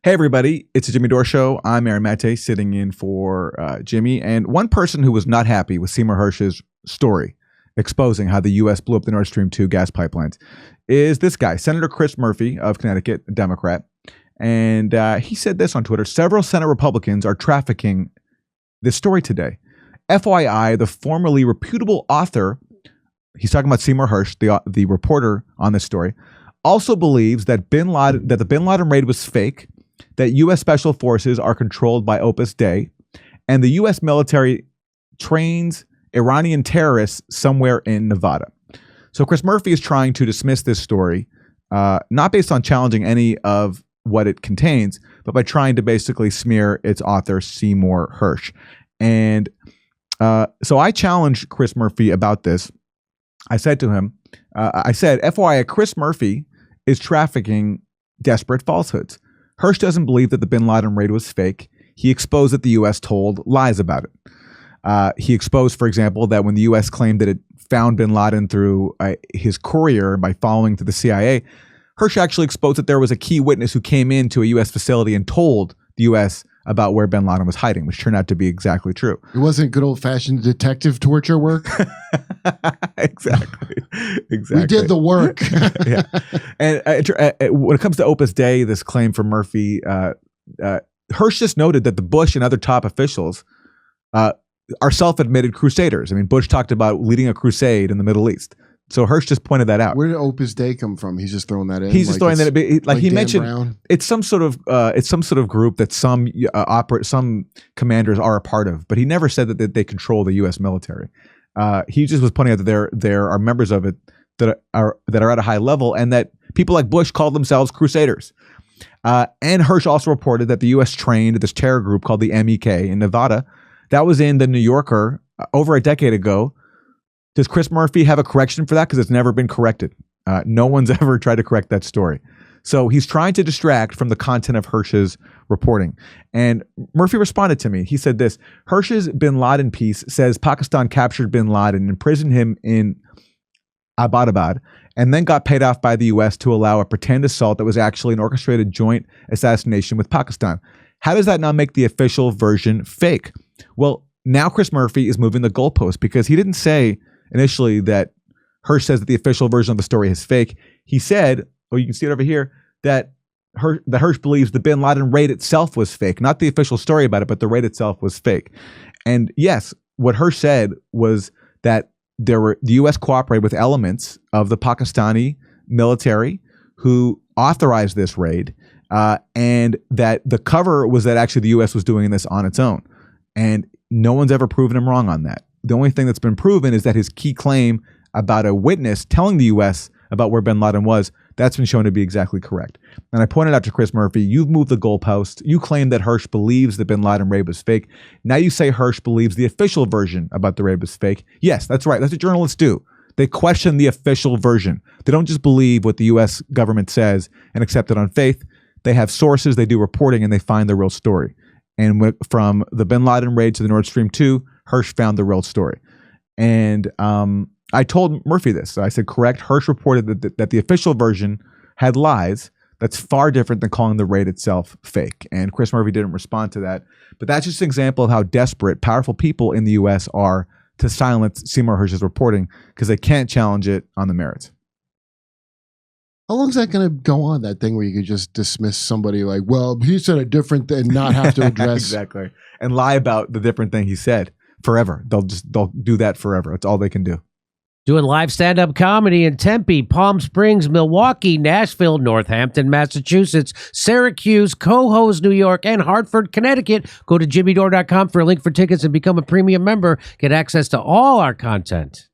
Hey everybody, it's the Jimmy Dore Show. I'm Maté, sitting in for Jimmy. And one person who was not happy with Seymour Hersh's story exposing how the U.S. blew up the Nord Stream 2 gas pipelines is this guy, Senator Chris Murphy of Connecticut, a Democrat. And he said this on Twitter: several Senate Republicans are trafficking this story today. FYI, the formerly reputable author, he's talking about Seymour Hersh, the reporter on this story, also believes that the Bin Laden raid was fake, that U.S. Special Forces are controlled by Opus Dei, and the U.S. military trains Iranian terrorists somewhere in Nevada. So Chris Murphy is trying to dismiss this story, not based on challenging any of what it contains, but by trying to basically smear its author, Seymour Hersh. And so I challenged Chris Murphy about this. I said to him, FYI, Chris Murphy is trafficking desperate falsehoods. Hersh doesn't believe that the Bin Laden raid was fake. He exposed that the U.S. told lies about it. He exposed, for example, that when the U.S. claimed that it found Bin Laden through his courier by following to the CIA, Hersh actually exposed that there was a key witness who came into a U.S. facility and told the U.S. about where Bin Laden was hiding, which turned out to be exactly true. It wasn't good old-fashioned detective torture work. Exactly. We did the work. Yeah. And when it comes to Opus Dei, this claim from Murphy, Hersh just noted that the Bush and other top officials are self-admitted crusaders. I mean, Bush talked about leading a crusade in the Middle East. So Hersh just pointed that out. Where did Opus Dei come from? He's just throwing that in. He's just throwing that in. Like he Dan mentioned, Brown? it's some sort of group that some commanders are a part of, but he never said that they control the U.S. military. He just was pointing out that there are members of it that are at a high level, and that people like Bush called themselves crusaders. And Hersh also reported that the U.S. trained this terror group called the MEK in Nevada. That was in the New Yorker over a decade ago. Does Chris Murphy have a correction for that? Because it's never been corrected. No one's ever tried to correct that story. So he's trying to distract from the content of Hersh's reporting. And Murphy responded to me. He said this: Hersh's Bin Laden piece says Pakistan captured Bin Laden and imprisoned him in Abbottabad, and then got paid off by the U.S. to allow a pretend assault that was actually an orchestrated joint assassination with Pakistan. How does that now make the official version fake? Well, now Chris Murphy is moving the goalpost, because he didn't say initially that Hersh says that the official version of the story is fake. He said, you can see it over here, that Hersh believes the Bin Laden raid itself was fake. Not the official story about it, but the raid itself was fake. And yes, what Hersh said was that the U.S. cooperated with elements of the Pakistani military who authorized this raid, and that the cover was that actually the U.S. was doing this on its own. And no one's ever proven him wrong on that. The only thing that's been proven is that his key claim about a witness telling the U.S. about where Bin Laden was, that's been shown to be exactly correct. And I pointed out to Chris Murphy, you've moved the goalpost. You claim that Hersh believes the Bin Laden raid was fake. Now you say Hersh believes the official version about the raid was fake. Yes, that's right. That's what journalists do. They question the official version. They don't just believe what the U.S. government says and accept it on faith. They have sources, they do reporting, and they find the real story. And from the Bin Laden raid to the Nord Stream 2, Hersh found the real story. And I told Murphy this. I said, correct, Hersh reported that the official version had lies. That's far different than calling the raid itself fake. And Chris Murphy didn't respond to that. But that's just an example of how desperate powerful people in the U.S. are to silence Seymour Hersh's reporting, because they can't challenge it on the merits. How long is that going to go on, that thing where you could just dismiss somebody like, well, he said a different thing, and not have to address exactly, and lie about the different thing he said forever? They'll do that forever. That's all they can do. Doing live stand-up comedy in Tempe, Palm Springs, Milwaukee, Nashville, Northampton, Massachusetts, Syracuse, Cohoes, New York, and Hartford, Connecticut. Go to jimmydore.com for a link for tickets and become a premium member. Get access to all our content.